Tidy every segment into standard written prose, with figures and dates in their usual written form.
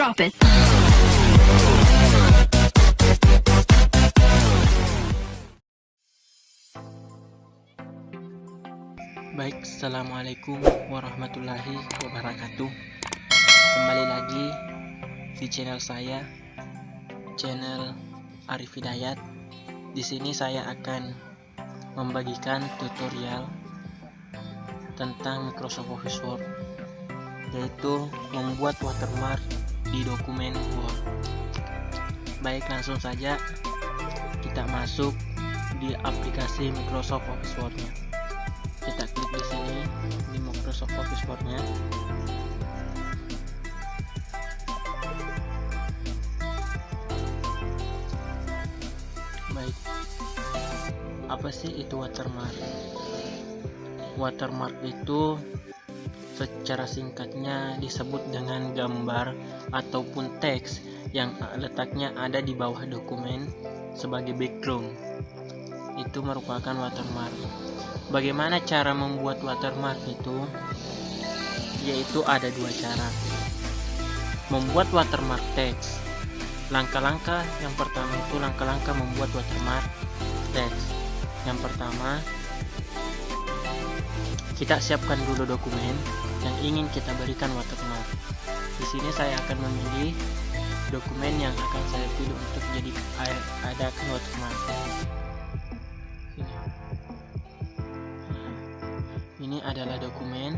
drop it. Baik, assalamualaikum warahmatullahi wabarakatuh. Kembali lagi di channel saya, channel Arif Hidayat. Di sini saya akan membagikan tutorial tentang Microsoft Office Word, yaitu membuat watermark di dokumen Word. Baik, langsung saja kita masuk di aplikasi Microsoft Office Word-nya. Kita klik di sini di Microsoft Office Word-nya. Baik, apa sih itu watermark? Watermark itu secara singkatnya disebut dengan gambar ataupun teks yang letaknya ada di bawah dokumen sebagai background. Itu merupakan watermark. Bagaimana cara membuat watermark itu? Yaitu ada dua cara. Membuat watermark teks. Langkah-langkah yang pertama itu langkah-langkah membuat watermark teks. Yang pertama, kita siapkan dulu dokumen yang ingin kita berikan watermark. Di sini saya akan memilih dokumen yang akan saya pilih untuk jadi adakan watermark. Ini adalah dokumen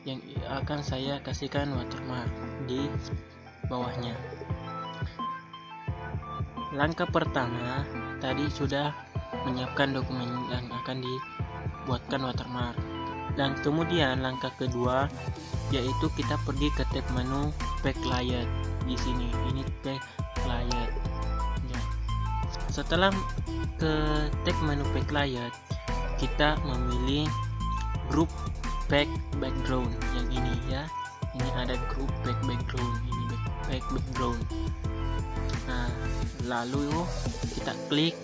yang akan saya kasihkan watermark di bawahnya. Langkah pertama tadi sudah menyiapkan dokumen yang akan dibuatkan watermark. Dan kemudian langkah kedua yaitu kita pergi ke tab menu backlight. Di sini ini backlight. Ya. Setelah ke tab menu backlight, kita memilih grup background yang ini ya. Ini ada grup background, ini background. Nah, lalu kita klik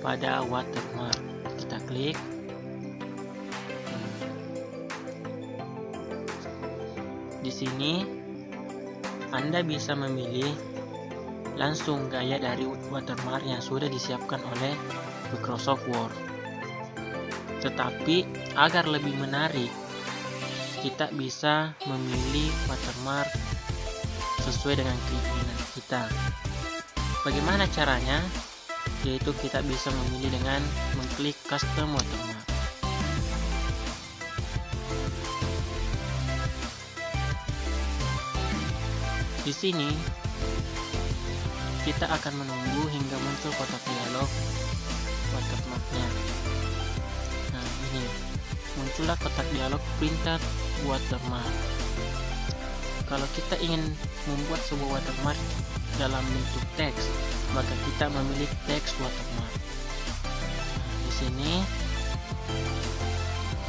pada watermark. Kita klik. Di sini Anda bisa memilih langsung gaya dari watermark yang sudah disiapkan oleh Microsoft Word. Tetapi agar lebih menarik, kita bisa memilih watermark sesuai dengan keinginan kita. Bagaimana caranya? Yaitu kita bisa memilih dengan mengklik custom watermark. Di sini kita akan menunggu hingga muncul kotak dialog watermarknya. Nah, ini muncullah kotak dialog printed watermark. Kalau kita ingin membuat sebuah watermark dalam bentuk teks, maka kita memilih teks watermark. Nah, di sini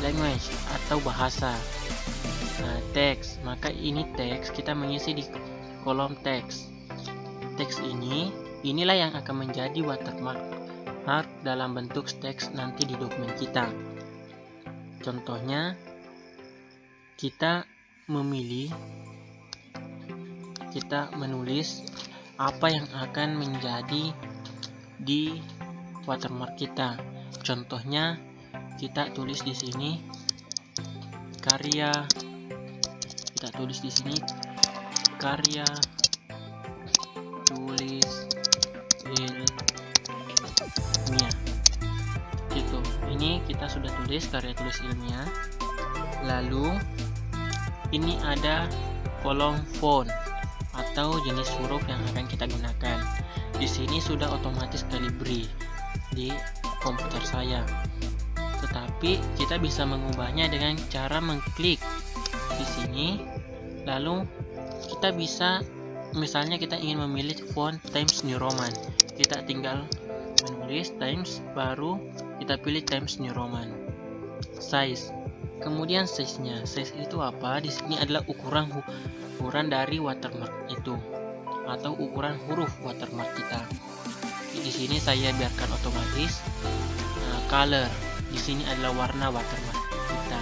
language atau bahasa. Nah, teks, maka ini teks, kita mengisi di kolom teks. Teks inilah yang akan menjadi watermark dalam bentuk teks nanti di dokumen kita. Contohnya, kita menulis apa yang akan menjadi di watermark kita. Contohnya, kita tulis di sini karya. Kita tulis di sini karya tulis ilmiah. Gitu. Ini kita sudah tulis karya tulis ilmiah. Lalu ini ada kolom font atau jenis huruf yang akan kita gunakan. Di sini sudah otomatis Calibri di komputer saya. Tetapi kita bisa mengubahnya dengan cara mengklik di sini. Lalu kita bisa, misalnya kita ingin memilih font Times New Roman, kita tinggal menulis Times, baru kita pilih Times New Roman. Size, kemudian size-nya. Size itu apa? Di sini adalah ukuran dari watermark itu atau ukuran huruf watermark kita. Di sini saya biarkan otomatis. Color, di sini adalah warna watermark kita.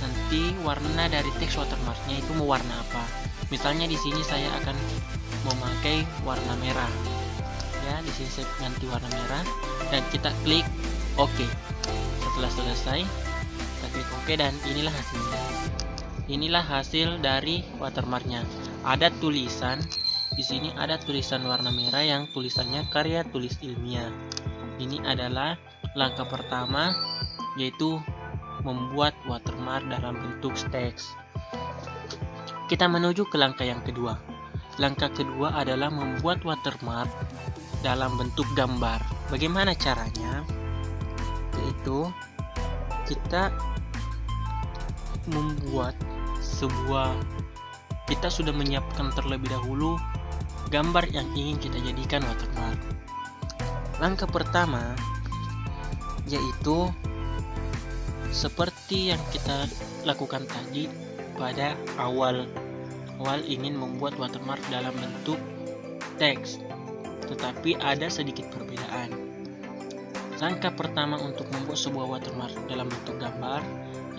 Nanti warna dari teks watermarknya itu mau warna apa? Misalnya di sini saya akan memakai warna merah. Ya, di sini saya ganti warna merah dan kita klik OK. Setelah selesai, kita klik OK dan inilah hasilnya. Inilah hasil dari watermarknya. Ada tulisan di sini, ada tulisan warna merah yang tulisannya karya tulis ilmiah. Ini adalah langkah pertama, yaitu membuat watermark dalam bentuk teks. Kita menuju ke langkah yang kedua. Langkah kedua adalah membuat watermark dalam bentuk gambar. Bagaimana caranya? Yaitu kita membuat kita sudah menyiapkan terlebih dahulu gambar yang ingin kita jadikan watermark. Langkah pertama yaitu seperti yang kita lakukan tadi pada awal ingin membuat watermark dalam bentuk teks, tetapi ada sedikit perbedaan. Langkah pertama untuk membuat sebuah watermark dalam bentuk gambar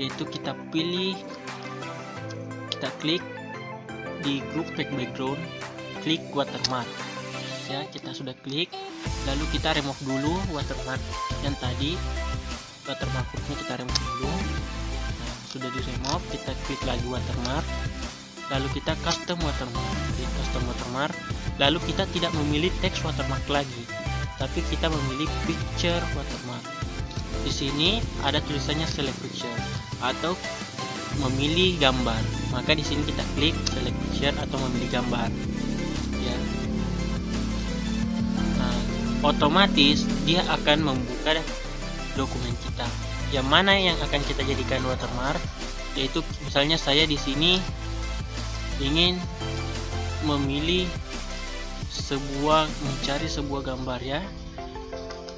yaitu kita klik di grup text background, klik watermark. Ya, kita sudah klik, lalu kita remove dulu watermark yang tadi. Watermark hurufnya kita remove dulu. Nah, sudah di remove, kita klik lagi watermark, lalu kita custom watermark. Klik custom watermark, lalu kita tidak memilih teks watermark lagi, tapi kita memilih picture watermark. Di sini ada tulisannya select picture atau memilih gambar. Maka di sini kita klik select picture atau memilih gambar. Ya. Nah, otomatis dia akan membuka dokumen kita. Yang mana yang akan kita jadikan watermark? Yaitu misalnya saya di sini ingin mencari sebuah gambar ya.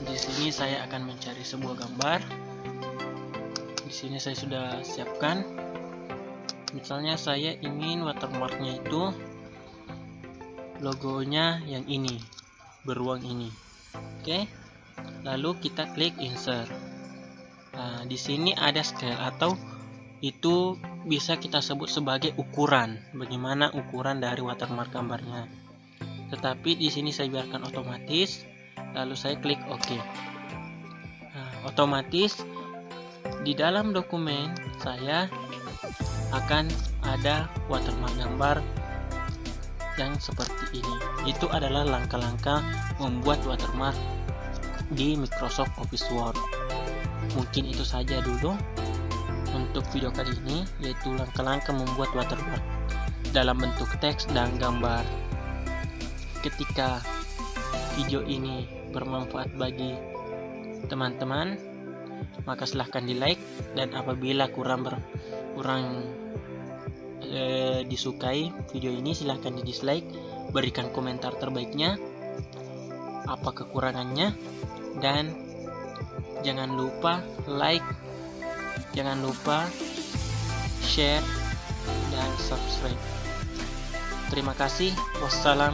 Di sini saya akan mencari sebuah gambar. Di sini saya sudah siapkan. Misalnya saya ingin watermarknya itu logonya yang ini, beruang ini. Oke. Lalu kita klik insert. Nah, di sini ada scale atau itu bisa kita sebut sebagai ukuran. Bagaimana ukuran dari watermark gambarnya. Tetapi di sini saya biarkan otomatis. Lalu saya klik OK. Nah, otomatis di dalam dokumen saya akan ada watermark gambar yang seperti ini. Itu adalah langkah-langkah membuat watermark di Microsoft Office Word. Mungkin itu saja dulu untuk video kali ini, yaitu langkah-langkah membuat watermark dalam bentuk teks dan gambar. Ketika video ini bermanfaat bagi teman-teman, maka silahkan di like, dan apabila kurang disukai video ini, silahkan di dislike, berikan komentar terbaiknya, apa kekurangannya, dan jangan lupa like, jangan lupa share dan subscribe. Terima kasih. Wassalam.